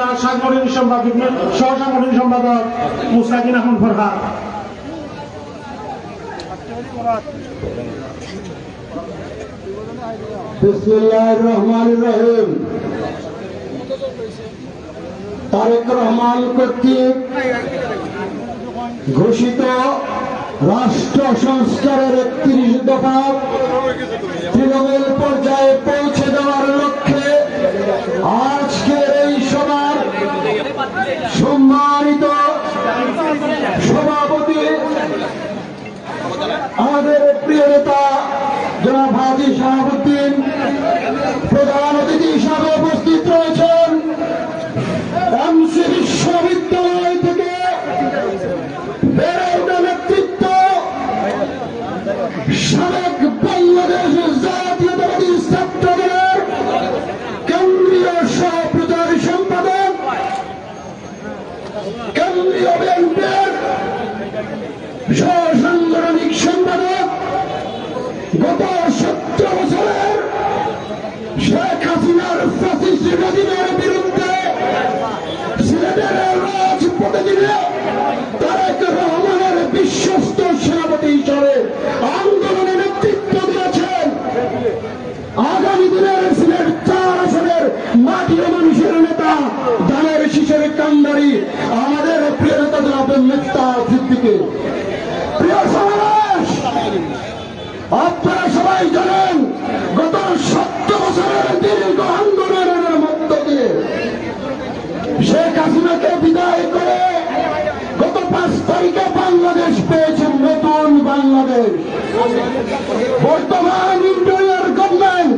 উপজেলা সাংগঠনিক সম্পাদক সহ সাংগঠনিক সম্পাদক মুস্তাকিন আহমদ ফরহাদ। বিসমিল্লাহির রহমানির রহিম। তারেক রহমান কর্তৃক ঘোষিত রাষ্ট্র সংস্কারের ৩১ দফা তৃণমূল পর্যায়ে পৌঁছে দেওয়ার লক্ষ্যে আজকের এই সভার সম্মানিত সভাপতি আমাদের প্রিয় নেতা জনাব হাজী শাহাবুদ্দিন, প্রধান অতিথি হিসাবে উপস্থিত রয়েছেন এমসি বিশ্ববিদ্যালয় থেকে বেড়ে ওঠা নেতৃত্ব, সাবেক বাংলাদেশ জাতীয়তাবাদী ছাত্র দলের কেন্দ্রীয় সহপ্রচার সম্পাদক, কেন্দ্রীয় বিএনপির সহসাংগঠনিক সম্পাদক, গত 17 বছরের শেখ হাসিনার ফ্যাসিস্ট রেজিমের বিরুদ্ধে সিলেটের রাজপথে দিনে তারেক রহমানের বিশ্বস্ত সেনাপতি হিসাবে আন্দোলনে নেতৃত্ব দিয়েছেন। আগামী দিনের সিলেট 4 আসনের মাটি ও মানুষের নেতা, ধানের শীষের কান্ডারি আমাদের প্রিয় নেতা জনাব মেফতা সিদ্দিকী। প্রিয় সমাবেশ, আপনারা সবাই জানেন গত 17 বছরের দীর্ঘ আন্দোলনের মধ্য দিয়ে শেখ হাসিনাকে বিদায় করে গত 5 তারিখে বাংলাদেশ পেয়েছে নতুন বাংলাদেশ। বর্তমান ইন্টারিয়র গভর্নমেন্ট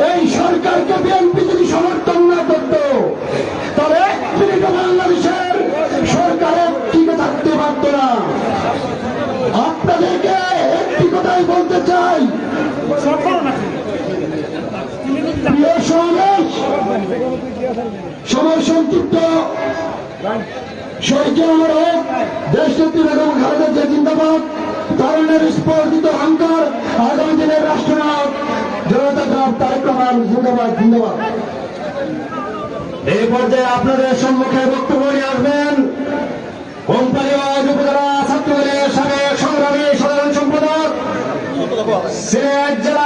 এই সরকারকে বিএনপি যদি সমর্থন না করত তাহলে 1 মিনিটও বাংলাদেশের সরকারের টিকে থাকতে পারত না। আপনাদেরকে একটি কথাই বলতে চাই, প্রিয় সমাবেশ, সময় সংক্ষিপ্ত। শহীদ আমার হোক, দেশনেত্রী বেগম খালেদা জিয়া জিন্দাবাদ, তারুণ্যের স্পর্ধিত অহংকার, আগামী দিনের রাষ্ট্রনায়ক জনতা জনাব তারেক রহমান জিন্দাবাদ জিন্দাবাদ। এই পর্যায়ে আপনাদের সম্মুখে বক্তব্য নিয়ে আসবেন কোম্পানিগঞ্জ উপজেলা ছাত্রদলের সাবেক সংগ্রামী সাধারণ সম্পাদক, সিলেট জেলা